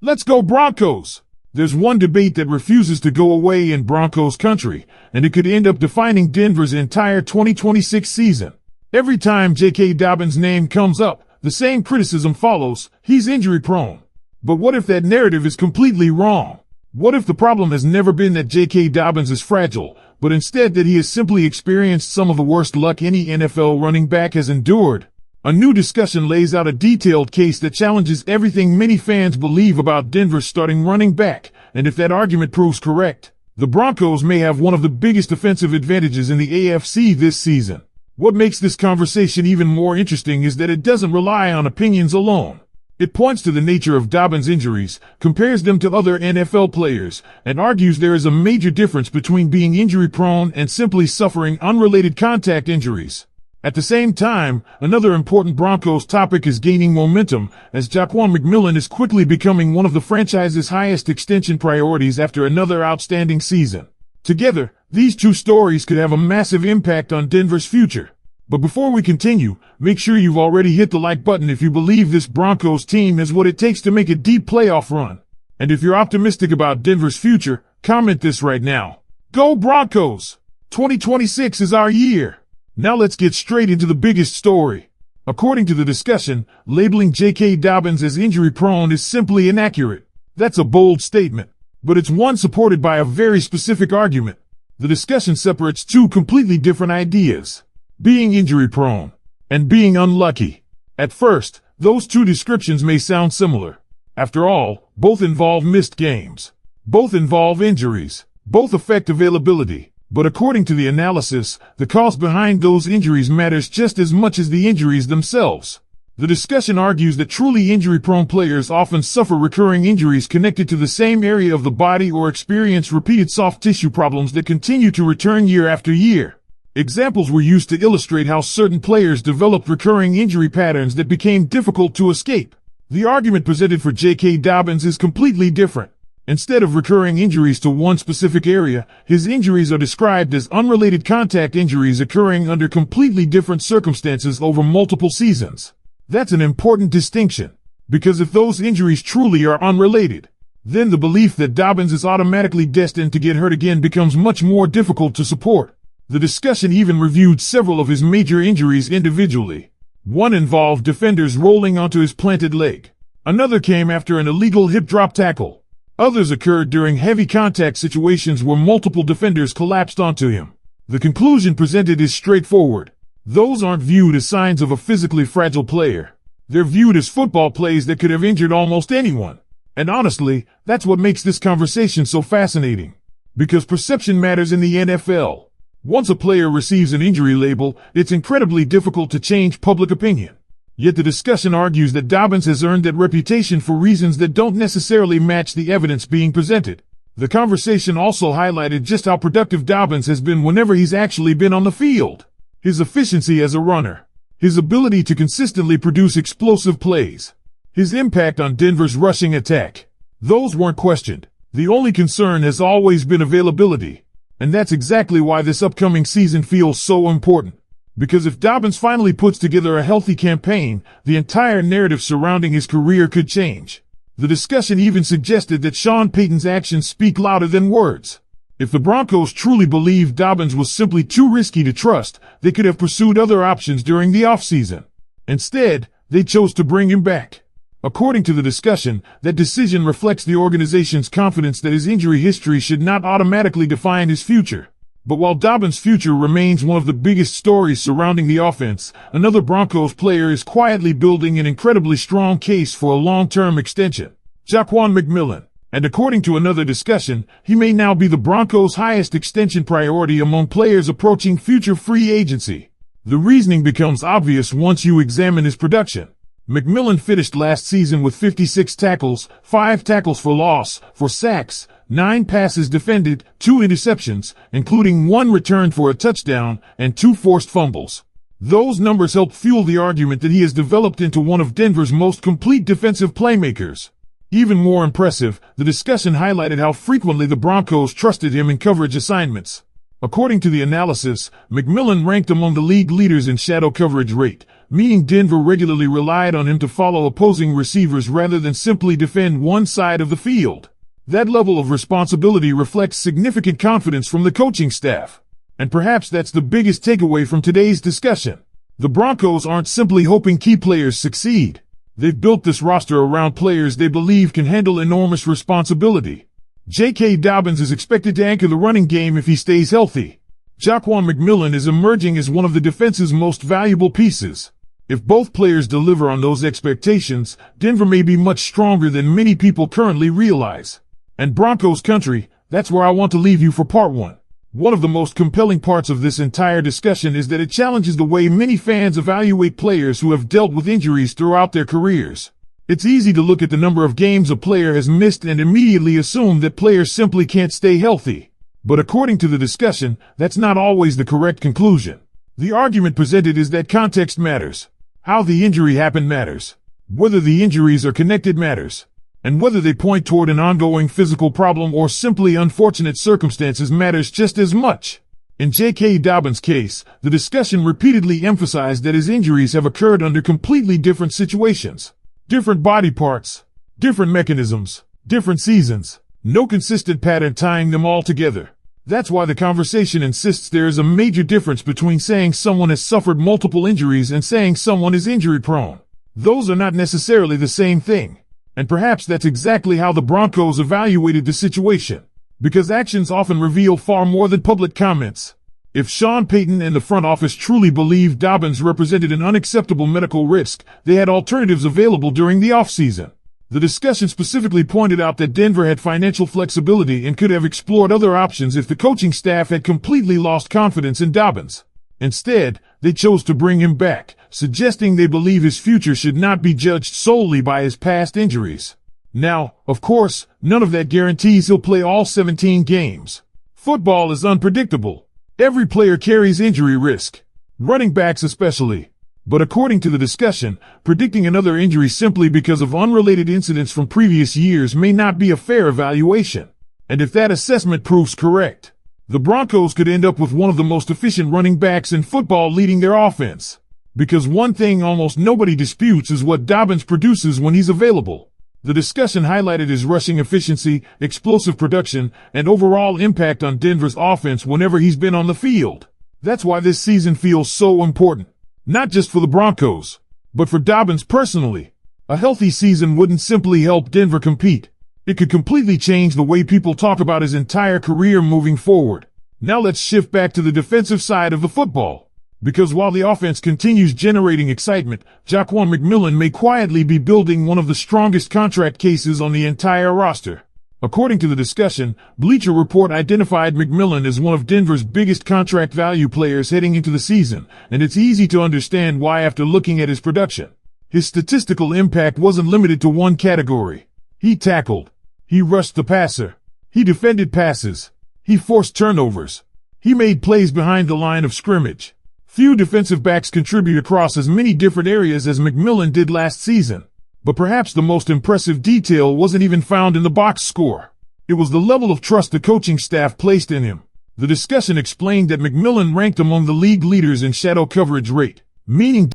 Let's go Broncos! There's one debate that refuses to go away in Broncos country, and it could end up defining Denver's entire 2026 season. Every time J.K. Dobbins' name comes up, the same criticism follows: he's injury prone. But what if that narrative is completely wrong? What if the problem has never been that J.K. Dobbins is fragile, but instead that he has simply experienced some of the worst luck any NFL running back has endured? A new discussion lays out a detailed case that challenges everything many fans believe about Denver's starting running back, and if that argument proves correct, the Broncos may have one of the biggest offensive advantages in the AFC this season. What makes this conversation even more interesting is that it doesn't rely on opinions alone. It points to the nature of Dobbins' injuries, compares them to other NFL players, and argues there is a major difference between being injury-prone and simply suffering unrelated contact injuries. At the same time, another important Broncos topic is gaining momentum, as Jaquan McMillan is quickly becoming one of the franchise's highest extension priorities after another outstanding season. Together, these two stories could have a massive impact on Denver's future. But before we continue, make sure you've already hit the like button if you believe this Broncos team has what it takes to make a deep playoff run. And if you're optimistic about Denver's future, comment this right now. Go Broncos! 2026 is our year! Now let's get straight into the biggest story. According to the discussion, labeling J.K. Dobbins as injury-prone is simply inaccurate. That's a bold statement, but it's one supported by a very specific argument. The discussion separates two completely different ideas: being injury-prone and being unlucky. At first, those two descriptions may sound similar. After all, both involve missed games. Both involve injuries. Both affect availability. But according to the analysis, the cause behind those injuries matters just as much as the injuries themselves. The discussion argues that truly injury-prone players often suffer recurring injuries connected to the same area of the body or experience repeated soft tissue problems that continue to return year after year. Examples were used to illustrate how certain players developed recurring injury patterns that became difficult to escape. The argument presented for J.K. Dobbins is completely different. Instead of recurring injuries to one specific area, his injuries are described as unrelated contact injuries occurring under completely different circumstances over multiple seasons. That's an important distinction, because if those injuries truly are unrelated, then the belief that Dobbins is automatically destined to get hurt again becomes much more difficult to support. The discussion even reviewed several of his major injuries individually. One involved defenders rolling onto his planted leg. Another came after an illegal hip drop tackle. Others occurred during heavy contact situations where multiple defenders collapsed onto him. The conclusion presented is straightforward. Those aren't viewed as signs of a physically fragile player. They're viewed as football plays that could have injured almost anyone. And honestly, that's what makes this conversation so fascinating. Because perception matters in the NFL. Once a player receives an injury label, it's incredibly difficult to change public opinion. Yet the discussion argues that Dobbins has earned that reputation for reasons that don't necessarily match the evidence being presented. The conversation also highlighted just how productive Dobbins has been whenever he's actually been on the field. His efficiency as a runner. His ability to consistently produce explosive plays. His impact on Denver's rushing attack. Those weren't questioned. The only concern has always been availability. And that's exactly why this upcoming season feels so important. Because if Dobbins finally puts together a healthy campaign, the entire narrative surrounding his career could change. The discussion even suggested that Sean Payton's actions speak louder than words. If the Broncos truly believed Dobbins was simply too risky to trust, they could have pursued other options during the offseason. Instead, they chose to bring him back. According to the discussion, that decision reflects the organization's confidence that his injury history should not automatically define his future. But while Dobbins' future remains one of the biggest stories surrounding the offense, another Broncos player is quietly building an incredibly strong case for a long-term extension. Jaquan McMillan. And according to another discussion, he may now be the Broncos' highest extension priority among players approaching future free agency. The reasoning becomes obvious once you examine his production. McMillan finished last season with 56 tackles, 5 tackles for loss, 4 sacks, 9 passes defended, 2 interceptions, including 1 return for a touchdown, and 2 forced fumbles. Those numbers help fuel the argument that he has developed into one of Denver's most complete defensive playmakers. Even more impressive, the discussion highlighted how frequently the Broncos trusted him in coverage assignments. According to the analysis, McMillan ranked among the league leaders in shadow coverage rate, meaning Denver regularly relied on him to follow opposing receivers rather than simply defend one side of the field. That level of responsibility reflects significant confidence from the coaching staff. And perhaps that's the biggest takeaway from today's discussion. The Broncos aren't simply hoping key players succeed. They've built this roster around players they believe can handle enormous responsibility. J.K. Dobbins is expected to anchor the running game if he stays healthy. Jaquan McMillan is emerging as one of the defense's most valuable pieces. If both players deliver on those expectations, Denver may be much stronger than many people currently realize. And Broncos country, that's where I want to leave you for part one. One of the most compelling parts of this entire discussion is that it challenges the way many fans evaluate players who have dealt with injuries throughout their careers. It's easy to look at the number of games a player has missed and immediately assume that players simply can't stay healthy. But according to the discussion, that's not always the correct conclusion. The argument presented is that context matters. How the injury happened matters. Whether the injuries are connected matters. And whether they point toward an ongoing physical problem or simply unfortunate circumstances matters just as much. In J.K. Dobbins' case, the discussion repeatedly emphasized that his injuries have occurred under completely different situations. Different body parts, different mechanisms, different seasons, no consistent pattern tying them all together. That's why the conversation insists there is a major difference between saying someone has suffered multiple injuries and saying someone is injury-prone. Those are not necessarily the same thing. And perhaps that's exactly how the Broncos evaluated the situation. Because actions often reveal far more than public comments. If Sean Payton and the front office truly believed Dobbins represented an unacceptable medical risk, they had alternatives available during the offseason. The discussion specifically pointed out that Denver had financial flexibility and could have explored other options if the coaching staff had completely lost confidence in Dobbins. Instead, they chose to bring him back, suggesting they believe his future should not be judged solely by his past injuries. Now, of course, none of that guarantees he'll play all 17 games. Football is unpredictable. Every player carries injury risk, running backs especially. But according to the discussion, predicting another injury simply because of unrelated incidents from previous years may not be a fair evaluation. And if that assessment proves correct, the Broncos could end up with one of the most efficient running backs in football leading their offense. Because one thing almost nobody disputes is what Dobbins produces when he's available. The discussion highlighted his rushing efficiency, explosive production, and overall impact on Denver's offense whenever he's been on the field. That's why this season feels so important. Not just for the Broncos, but for Dobbins personally. A healthy season wouldn't simply help Denver compete. It could completely change the way people talk about his entire career moving forward. Now let's shift back to the defensive side of the football. Because while the offense continues generating excitement, Jaquan McMillan may quietly be building one of the strongest contract cases on the entire roster. According to the discussion, Bleacher Report identified McMillan as one of Denver's biggest contract value players heading into the season, and it's easy to understand why after looking at his production. His statistical impact wasn't limited to one category. He tackled. He rushed the passer. He defended passes. He forced turnovers. He made plays behind the line of scrimmage. Few defensive backs contribute across as many different areas as McMillan did last season. But perhaps the most impressive detail wasn't even found in the box score. It was the level of trust the coaching staff placed in him. The discussion explained that McMillan ranked among the league leaders in shadow coverage rate, meaning